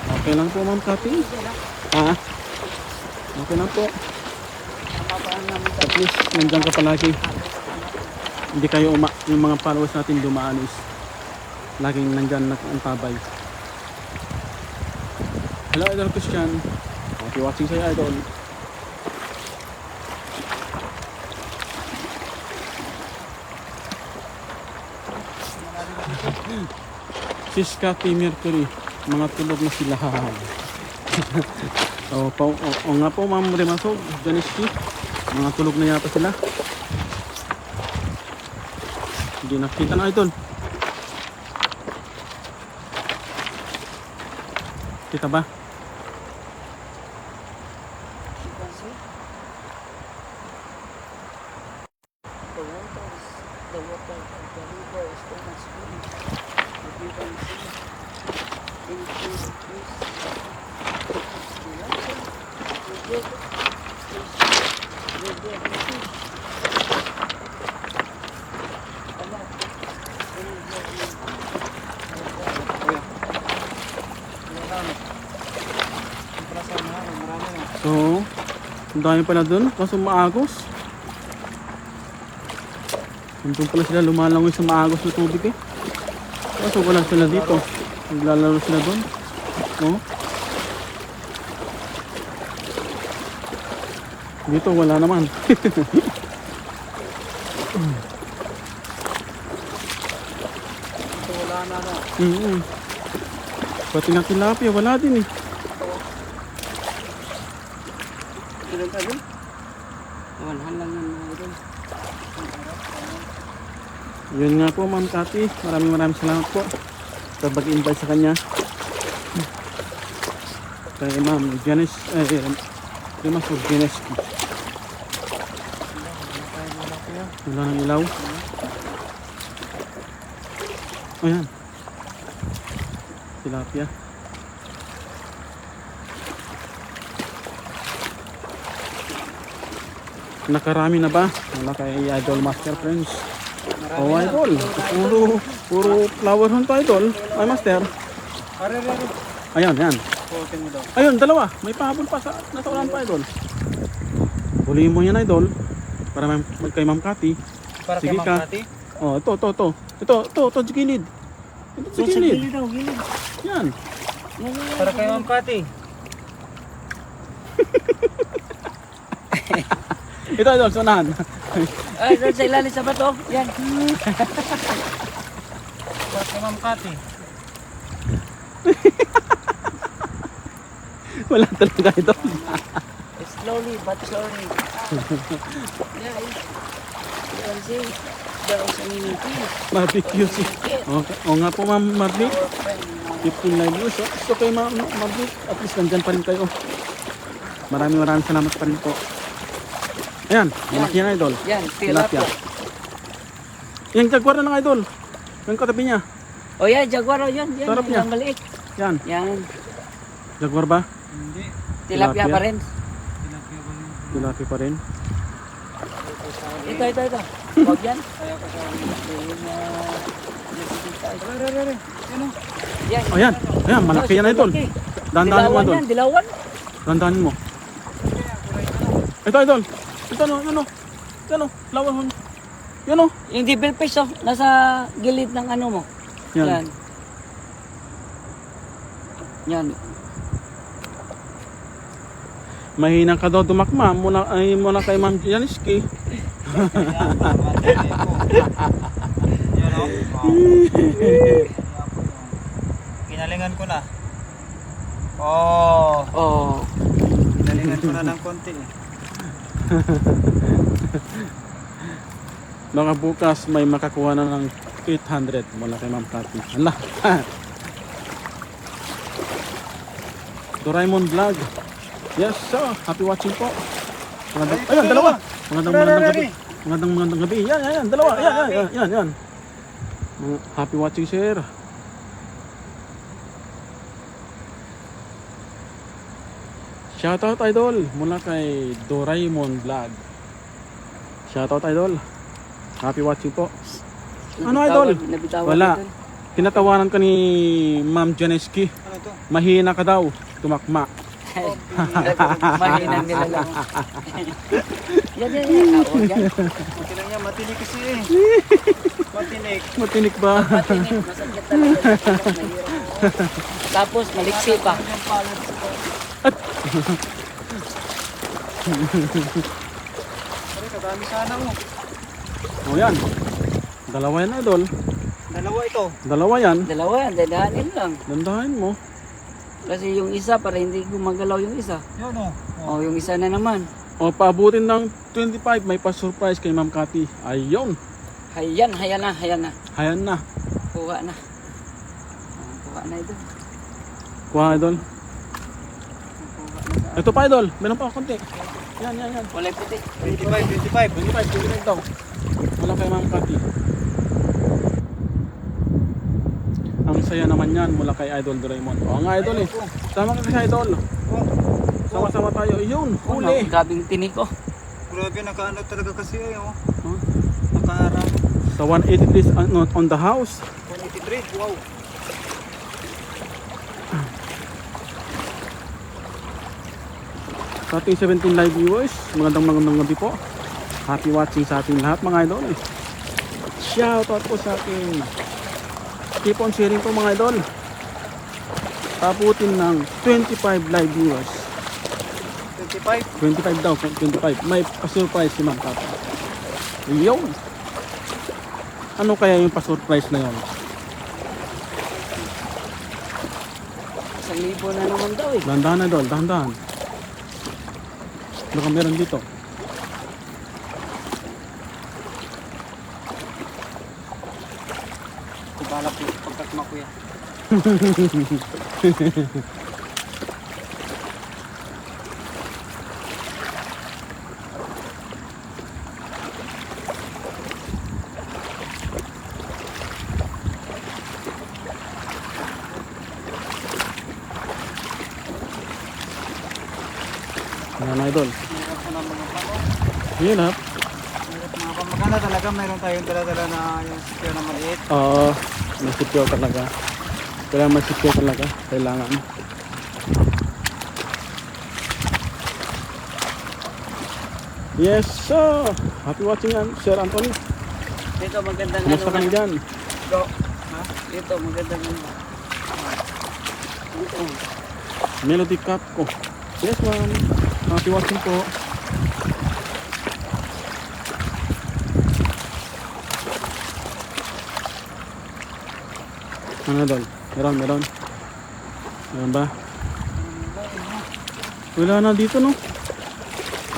Okay lang po Ma'am Kati. Ha? Okay lang po. Napapaan namin At least nandiyan ka palagi. Hindi kayo yung mga followers natin dumaan is laging nandyan nag-antabay. Hello Idol Christian. Happy watching sa'yo Idol. Sis Cathy Mercury, mga tulog na sila. O nga po Ma'am Remasog, Janiski, mga tulog na yata sila. Hindi nakita na Idol. Kita ba? The water of the river is so much clean. If you can see, in this So, ang dami pala dun, kaso maagos. Nandun pala sila lumalangoy sa maagos na tubig eh. Kaso wala sila dito. Naglalaro sila dun. No? Dito wala naman. So, wala na na. Pati nga tilapia, wala din eh. Ilan ka dun? Iwanhan lang yan mga idol. Yun nga po Ma'am Cathy, maraming salamat po sa pag-invite sa kanya. Kay Ma'am Janice, kay Mas Janice. Wala nang ilaw. Ayan. Tilapia. Nakarami na ba? Wala kay Idol Master Friends. Oh, Idol. Puro flower hunt to, Idol. Ay, Master. Are. Ayan, ayan. Putin mo daw. Ayun, dalawa. May pahabol pa sa nasa ulan pa, Idol. Huliin mo yan, Idol. Para kay Ma'am Cathy. Para Sige kay ka. Ma'am Cathy. Oh, ito, sa gilid. Ito, sa gilid. Gilid daw, gilid. Yan. Para kay Ma'am Cathy. Ito, Idol, sunahan. Ay, doon sa ilalim sa bato. Yan. Para kay Ma'am Cathy. Wala talaga ito. Slowly but surely. Yeah, you see, there was an immunity. Marvick QC. Okay. O nga po, Ma'am Marvick. Our friend, 15 live views. So kay Ma'am Marvick, at least nandyan pa rin kayo. Maraming salamat pa rin po. Ayan, malaki yan, Idol. yan, tilapia. Yung jaguar na lang, Idol. Yung katabi niya. O yan, jaguar o yan. Yan, Sarap niya. yung maliit. Yan. Yan, Jaguar ba? Hindi. tilapia Tilapia. pa rin. Tilapia ba yun? Tilapia pa rin. Ito. Huwag yan. Kaya ko sa Yan, Ano? yan. O yan. Ayan, malaki yan, Idol. Dandanin mo, Dilawan Idol. yan, dilawan. Dandanin mo. Ito, Idol. Ito, no. Yan o, flower horn. Yan o. Yung devil fish, oh, nasa gilid ng ano mo. Yan. Yan. Mahina ka daw dumakma. Muna kay Ma'am Janiski. Yan o. Ginalingan ko na. Oh. Oh. Ginalingan ko na ng konti eh. Baka bukas may makakuha na ng 800 mula kay Ma'am Cathy. Hala. Doraemon Vlog. Yes, so happy watching po. Ayun, dalawa. Magandang gabi. Magandang gabi. Yan, dalawa. Yan. Happy watching, sir. Shoutout, Idol, mula kay Doraemon Vlog. Shoutout, Idol. Happy watching po. Ano, Idol? Nabitawan Wala. Idol. Tinatawanan ka ni Ma'am Janeski. Ano to? Mahina ka daw. Tumakma. Mahinang nila lang. Yan. Oo, yan. Buti lang yan. Matinik kasi eh. Matinik. Matinik ba? Patinig, masakit talaga. Mahirap. Tapos maliksi pa. Yung palad sa Pare, kadami sana mo. O yan. Dalawa yan, Idol. Dalawa ito. Dalawa yan. Dalawa yan, dadahanin lang. Dandahin mo. Kasi yung isa, para hindi gumagalaw yung isa. Yun o. O, yung isa na naman. O, paabutin ng 25. May pa-surprise kay Ma'am Cathy. Ayun. Hayan na. Hayan na. Kuha na. Kuha na ito. Kuha, Idol. Ito pa, Idol. Meron pa konti. Yan. Kulay puti. 25. 25 daw. Wala kay Ma'am Cathy. Ang saya naman yan mula kay Idol Doraemon. O nga, Idol eh. Sama ka kasi, Idol. Sama-sama tayo. Yun, huli. Gabing tinik ko. Grabe, nakaano talaga kasi eh. Oh. Huh? Nakaharap. Sa 180 degrees on the house. 183. Wow. Sa ating 17 live viewers, magandang gabi po. Happy watching sa ating lahat mga idol. Shout out po sa ating keep on sharing po mga idol. Taputin ng 25 live viewers. 25. 25 daw, 25. May pa-surprise si Ma'am Tata. Yung ano kaya yung pa-surprise na yun? 1,000 na naman daw eh. Dahan-dahan idol, dahan-dahan. Baka meron dito. Kubalap po, pagkatma ko yan. Ayan idol. Meron ko na mga pano. Yun ha. Meron mga pano. Maganda talaga, meron tayong dala-dala na yung secure na maliit. Oo, may secure talaga. Kailangan may secure talaga. Kailangan. Yes, so happy watching yan, Sir Anthony. Dito magandang Kumusta ka na dyan? Go. Ha? Dito magandang ano. Dito. Melody Cup ko. Yes ma'am, happy watching po. Ano doon? Meron. Meron ba? Wala na dito no?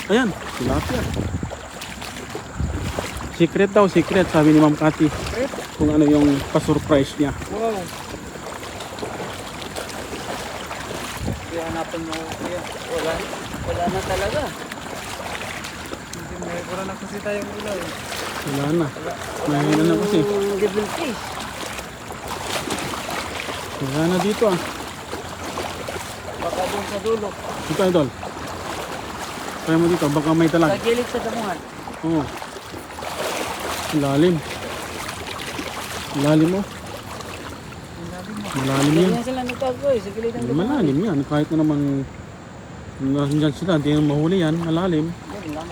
Ayan, tilapia. Secret daw, secret sabi ni Ma'am Cathy. Kung ano yung pa-surprise niya. Wow. Kaya hanapin mo kuya. Wala na talaga. Hindi, wala na kasi tayong ilaw eh. Wala na. Mahina na kasi. Devil fish. Wala na dito ah. Baka doon sa dulo. Dito idol. Kaya mo dito, baka may talag. Sa gilid sa damuhan. Oo. Lalim. Lalim mo. Malalim yan. Ganyan sila nagtago eh. Sa gilid ng damuhan. Malalim yan. Kahit na naman nandyan sila, hindi na mahuli yan. Malalim. Yan lang.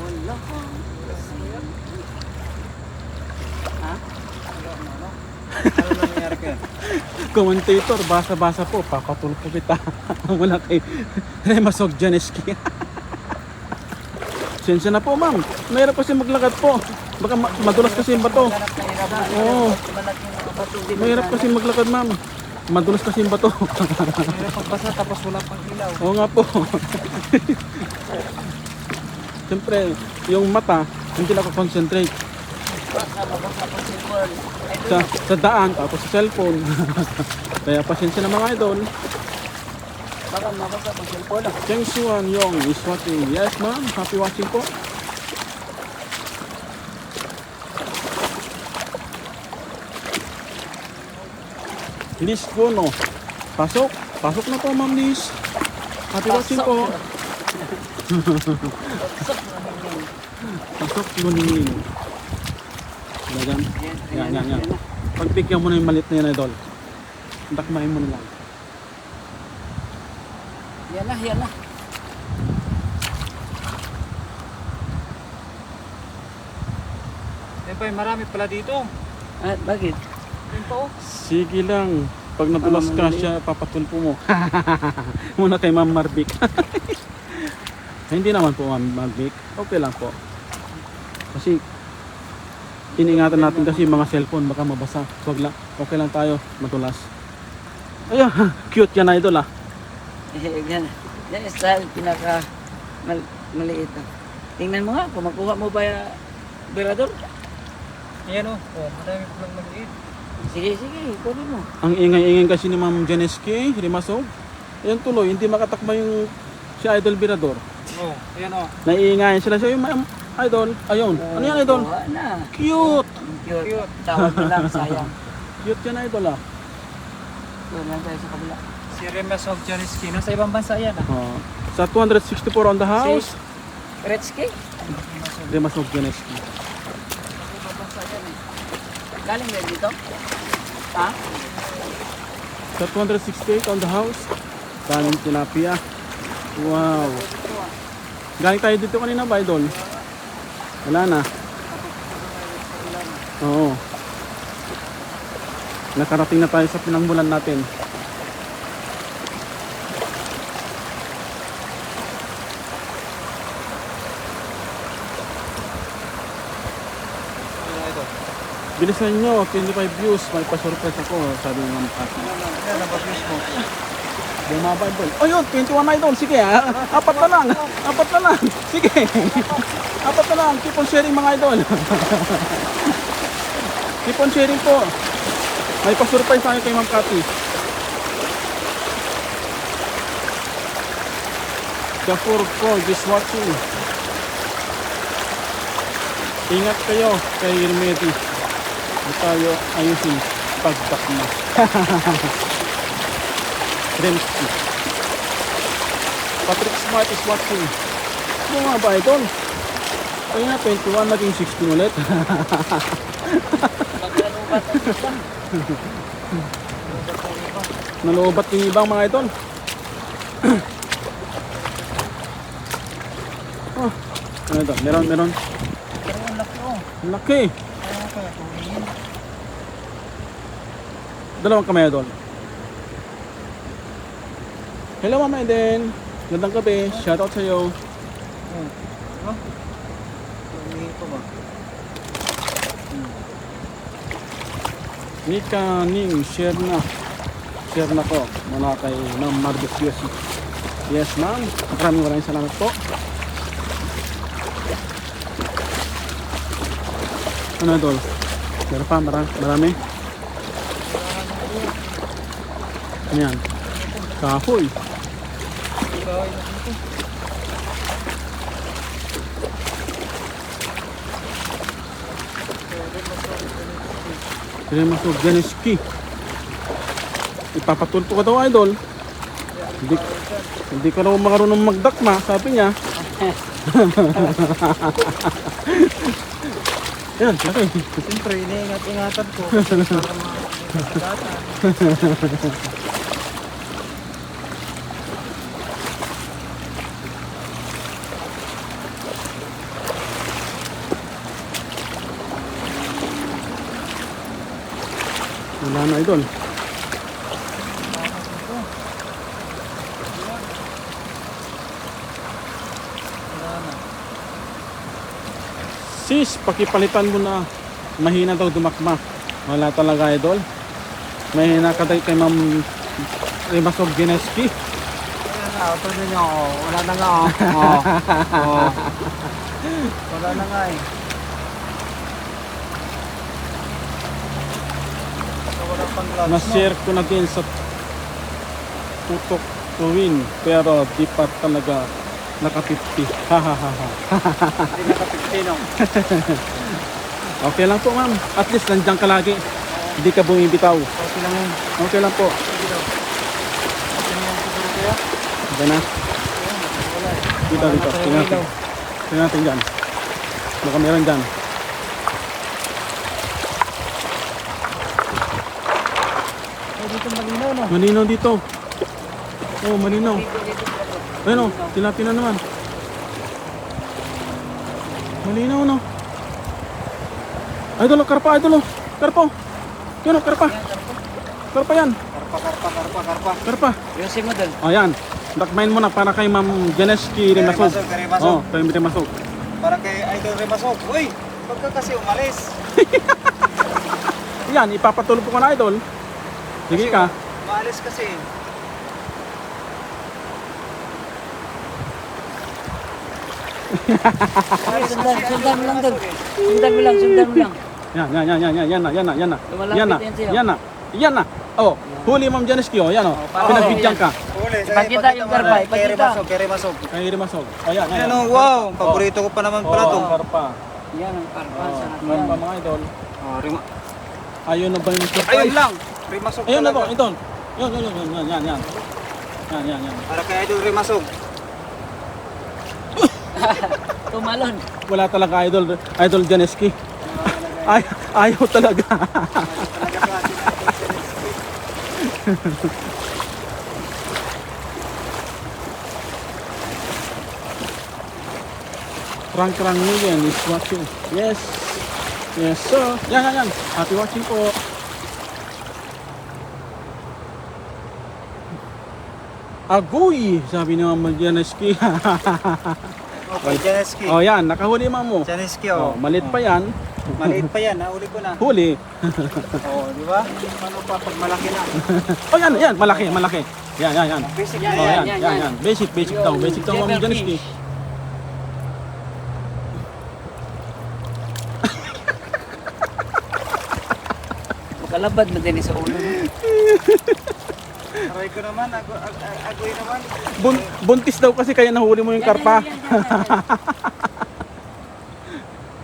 Wala ka. Ha? Ano nangyayari ko yan? Commentator, basa-basa po. Papatulog po kita. Wala kay Remasog Janeski. Sensya na po ma'am. Mahirap kasi maglakad po. Baka madulas kasi yung bato. Hanap na hirap. Oo. Malaki yung mga bato din. Mahirap kasi maglakad ma'am. Madulas kasi yung bato. Meron pagbasa tapos wala pang ilaw. Oo nga po. Siyempre, yung mata, hindi nakakonsentrate Baka mabasa pa si Paul. sa daan, tapos sa cellphone. Kaya pasensya na mga idol. Baka mabasa pa si Paul. Cheng Xuan Yong is watching. Yes ma'am, happy watching po. Liz Gono. Pasok na po ma'am Liz. Happy watching po. Pasok luningling. Talagang. Yan. Pagpikyan mo na yung malit na yan idol. Takmain mo na lang. Yan na. Eh pa, marami pala dito. Ah, bakit? Yun pa oh. Sige lang. Pag nadulas ka siya, papatulpo mo. Muna kay Ma'am Marvic. Hindi naman po Ma'am Marvic. Okay lang po. Kasi iniingatan natin kasi yung mga cellphone baka mabasa. Wag lang. Okay lang tayo. Madulas. Ayun, cute yan idol ah. Yan. Yan style pinaka maliit. Tingnan mo nga kung makuha mo ba yung berador. Ayan oh. Oh, madami pa lang maliit. Sige, kunin mo. Ang ingay-ingay kasi ni Ma'am Janeski, Rimasog. Ayan tuloy, hindi makatakba yung si Idol Birador. Oh, ayan oh. Naiingayan sila siya yung Ma'am Idol. Ayun. Ano yan Idol? Kuha na. Cute! Cute. Cute. Tawag mo lang, sayang. Cute yan Idol ah. Doon lang tayo sa kabila. Si Remasog Janiski. Nasa ibang bansa yan ah. Oh. Sa 264 on the house, Gretzky? Remasog Geneski. Ibang bansa yan eh. Galing rin dito? Ha? Sa 268 on the house, daming tilapia. Wow. Galing tayo dito kanina ba, idol? Wala na. Oo. Nakarating na tayo sa pinangmulan natin. Ano ito? Bilisan nyo, 25 views, may pa-surprise ako, sabi ng mga Makati. Ano ang pag-views mo? Bumaba, idol. Oh yun, 21 na idol, sige ha. Apat na lang, apat na lang. Sige. Apat na lang, keep on sharing mga idol. Keep on sharing po. May pa-surprise tayo kay Ma'am Cathy. The 4 is watching. Ingat kayo kay Irmeti. Hindi tayo ayusin pagdak mo. Remski. Patrick Smart is watching. Ano nga ba ito? Kaya na 21 naging 16 ulit. Nalubat yung ibang mga idol. Oh, ano ito? Meron. Pero ang laki oh. Laki. Ano kaya tuloyin? Dalawang kamay idol. Hello Mama Eden. Gandang gabi. Shoutout sa iyo. Ano? Tuloyin pa ba? Nika Ning, share na. Share na ko mula kay Ma'am Marcos Yossi. Yes ma'am. Maraming salamat po. Ano idol? Meron pa, marami. Ano yan? Kahoy. Ikaw ay nakito. Remasog Geneski. Ipapatulpo ka daw idol. Hindi ka raw marunong magdakma, sabi niya. Yan, laki. Siyempre, iniingat-ingatan ko kasi para makakagatan. Wala na idol. Sis, pakipalitan mo na. Mahina daw dumakma. Wala talaga idol. Mahina ka tayo kay Ma'am Remasog Geneski. Auto ninyo ako. Wala na nga oh. Wala na nga eh. So, wala pang gloves, no? Na-share ko na din sa tutok tuwin. Pero di pa talaga nakapipti. Hahaha. Hindi nakapipino. Okay lang po ma'am. At least nandiyan ka lagi. Hindi ka bumibitaw. Okay lang yun. Okay lang po. Sige daw. Okay na yan siguro kaya? Diyan na. Wala eh. Dito. Tingnan natin. Tingnan natin dyan. Baka meron dyan. Oh, dito malinaw no? Malinaw dito. Oh, malinaw. Ayun o, tilapia na naman. Malinaw no. Idol, karpa, idol. Karpa. Yun o, karpa. Karpa yan. Karpa. Karpa. Yosi mo dun. Ayan. Dakmain mo na para kay Ma'am Geneski Remasog. Kay Remasog. Oh, kay Remasog. Para kay Idol Remasog. Uy! Huwag ka kasi umalis. Yan, ipapatulog ko na idol. Sige ka. Umalis kasi. Sundan mo lang dun. Sundan mo lang. Yan na. Lumalapit yan sa'yo. Yan na. Oh, huli Ma'am Geneski oh, yan oh. Pinagbigyan ka. Uli. Ipakita yung karpa, ipakita. Kay Remasog. Kay Remasog. Ayan, ayan. Ano, wow! Paborito ko pa naman pala to. Karpa. Yan ang karpa. Oh, Sarap karpa yan. mga idol. Oh, Ayun na ba yung surprise? Ayun lang! Remasog Ayun na talaga. ba, idol. Yan. Yan. Para kay Idol Rimasog. Tumalon. Wala talaga Idol Janeski. Ayaw talaga. Krang Nguyen is watching. Yes, sir. Yan. Happy watching po. Agoy, sabi ni Mama Janeski. Okay, Janeski. Oh, yan, nakahuli mo. Janeski, Oh, maliit pa yan. Maliit pa yan, nahuli ko na. Huli. Di ba? Paano pa pag malaki na? Oh, yan, malaki. Yan. Basic Yan, Oh, na yan. yan. Basic daw. Basic daw, Mama Janeski. Makalabad na din sa ulo. Aray ko naman, agoy naman. Buntis daw kasi kaya nahuli mo yung karpa.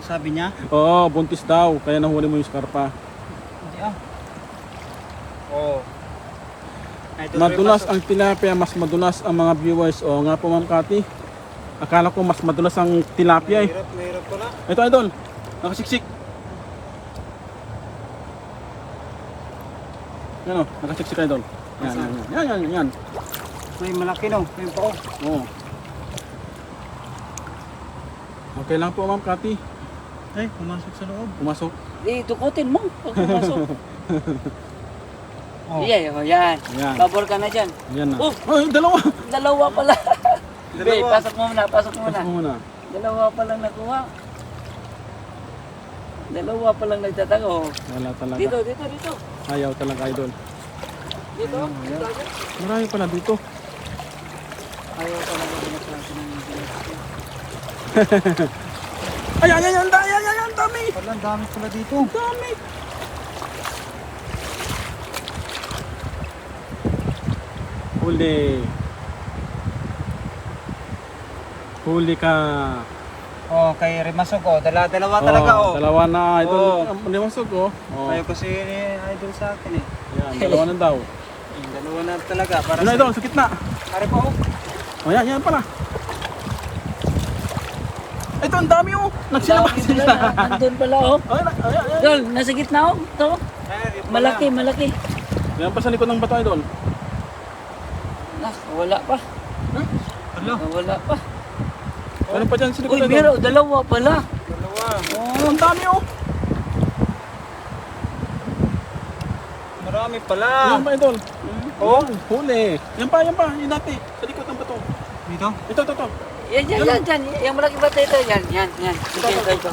Sabi niya? Oo, buntis daw kaya nahuli mo yung karpa. Hindi ah. Oo. Idol Madulas Rimasog. ang tilapia, mas madulas ang mga viewers. Oo nga po, Ma'am Cathy. Akala ko mas madulas ang tilapia eh. Mahirap pala. Ito, Idol. Nakasiksik. Yan o, nakasiksik, Idol. Yan. May malaki no, may pao. Oo. Okay lang po, Ma'am Cathy. Ay, pumasok sa loob. Pumasok. Dukutin mo pag pumasok. Oh. Yan. Yan. Pabor ka na dyan. Yan na. Oh! Ay, dalawa. Dalawa pala. Be, Dalawa. pasok mo muna. Pasok mo muna. Dalawa palang nakuha. Dalawa palang nagtatago. Wala talaga. Dito. Ayaw talaga, Idol. Dito. Marami pala dito. Ayaw talaga pinaklase ng Ayan, dami. Wala, ang dami pala dito. Dami. Huli ka. Oh, kay Rimasog oh, dalawa talaga oh. Dalawa na, Idol. Oo. Limasog, oh. Oh. Ayaw kasi ni Idol sa akin eh. Yan, dalawa na daw. Dalawa na talaga para Ano, Idol, sa gitna. Pare pa oh. Oh, yan pala. Ito, ang dami, oh. Nagsilabas sila. Nandun pala oh. Ayan. Dol, nasa gitna oh. Ito. Malaki. Yan pa sa likod ng bato, Idol. Wala pa. Hello. Wala pa. Meron pa dyan sa likod, Uy, Idol. meron. Dalawa pala. Dalawa. Oh, ang dami, oh. Marami pala. Yan pa, Idol. Oh, Huli. Yan pa. Yung dati. Sa likod ng bato. dito. Ito. Yan. Yung malaking bata ito. Yan. Ito.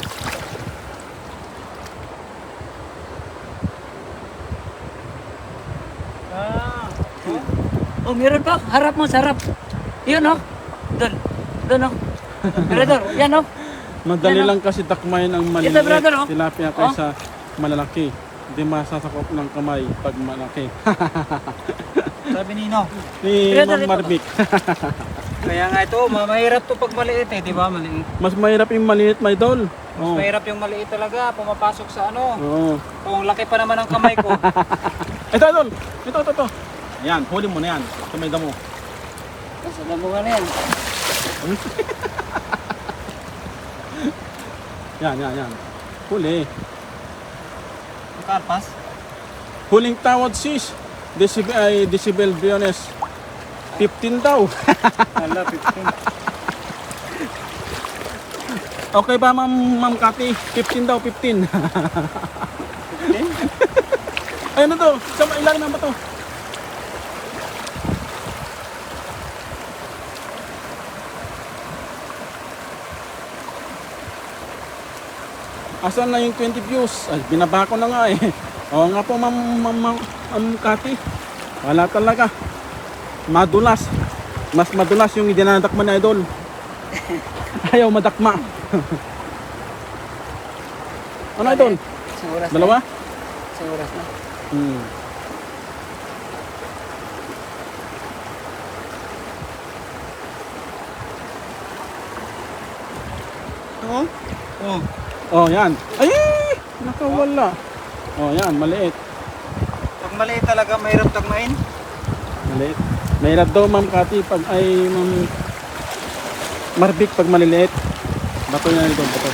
Ah. Oh, meron pa. Harap mo, sarap. Yun oh. Doon oh. Brother, yan oh. Madali Yan, oh. lang kasi takmayin ang maliit Ito, brother, oh. tilapia kaysa malalaki. Hindi masasakop ng kamay pag malaki. Sabi nino. Ni Brother, Ma'am ito. Marvic. Kaya nga ito, mahirap to pag maliit eh, di ba? Maliit. Mas mahirap yung maliit, my Idol. Mas mahirap yung maliit talaga, pumapasok sa ano. Oo. Kung laki pa naman ang kamay ko. Ito, Idol. Ito. Yan, huli mo na yan. Sa may damo. Sa lamungan na yan. Yan. Huli. Karpas. Huling tawad sis. Decibel Briones. 15 daw. Hala, 15. Okay ba, Ma'am Cathy? 15 daw, 15. Ayun na to. Sa ilalim ng bato. Asan na yung 20 views? Ay, binaba ko na nga eh. Oo nga po, Ma'am Cathy. Wala talaga. Madulas. Mas madulas yung dinadakma na, Idol. Ayaw madakma. Ano, Idol? Sa oras Dalawa? na. Sa oras na. Oo. Oh. Oh, yan. Ay! Nakawala. Oh, yan. Maliit. Pag maliit talaga, mahirap tagmain. Maliit. Mahirap daw Ma'am Cathy pag ay Ma'am Marbik pag maliliit. Bato na dito, bato.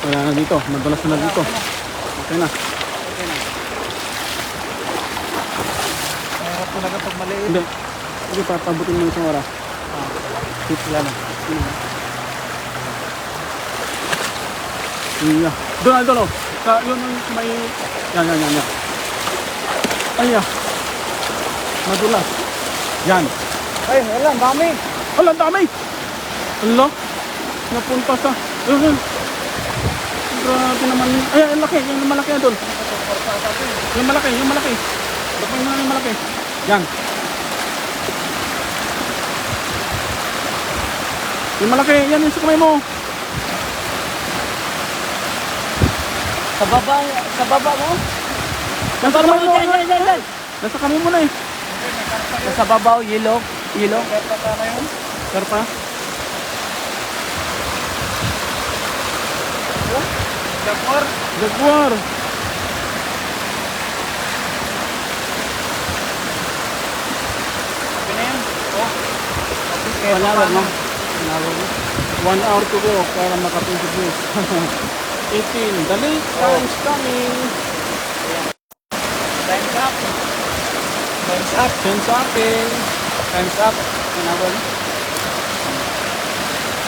Wala na dito, madulas na dito. Okay na. Mahirap talaga pag maliit. Hindi. Sige, papabutin mo isang oras. Hit lang. Yeah. Doon, doon, oh. Yun yung may... Yan. Ay, madulas. Yan. Ay, wala, ang dami. Wala, ang dami! Ala, napunta sa... Ayun. Grabe naman. Ay, ang laki. Yung malaki na doon. Yung malaki. Dapat mo na yung malaki. Yan. Yung malaki, yan yung sa kamay mo. Sa baba mo? Nasa kamay mo. Yan. Nasa kamay mo na eh. Sa babaw, yellow. Karpa. Jaguar. Wala no? 1 hour to go para makapindot news. 18. The late time's coming. Time's up. Time's upping. Time's up.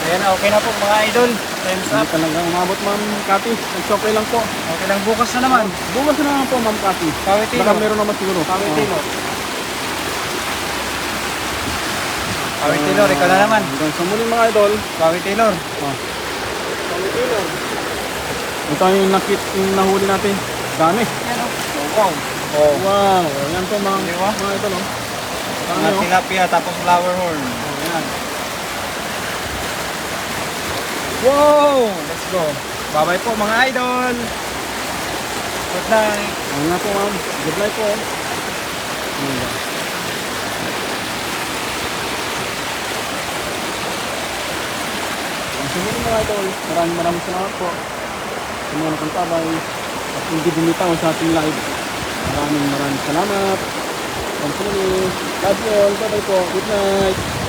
Ayan na, okay na po mga idol. Time's Hindi up. talagang umabot Ma'am Cathy. Nag-okay lang po. Okay lang, bukas na naman. Bukas na naman po Ma'am Cathy. Kawitino. Baka meron naman siguro. Kawitino. Kawitino, ikaw na naman. Hanggang sa muli mga idol. Kawitino. Ito yung nahuli natin. Dami. Wow. Oh. Wow. Yan po mga Di ba? mga idol. Oh. Dami Mga oh. tilapia tapos flower horn. Ayan. Wow! Let's go. Bye-bye po mga idol. Good night. Ayan nga po ma'am. Good night po. Ayan ba? Ang sunod mga idol. Maraming salamat po. Sa mga nakuntabay. At hindi bumitaw sa ating live. Maraming salamat. Ang sunod love you all. Bye-bye po. Good night.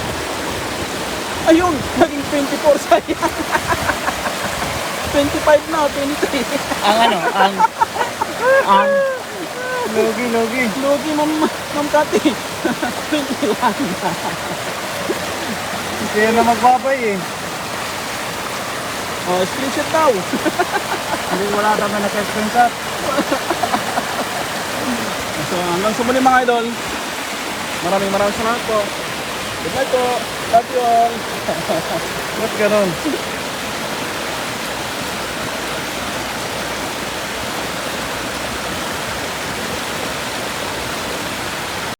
Ayun! Naging 24 sayang. 25 na, 23. Ang Logi. Logi, Ma'am Cathy. 21 na. Kaya na magbabay eh. Oh, screenshot daw. Hindi wala kami naka-screenshot. So, hanggang sa muli mga idol. Maraming salamat po. Good night po. Love you all. Ba't ganun?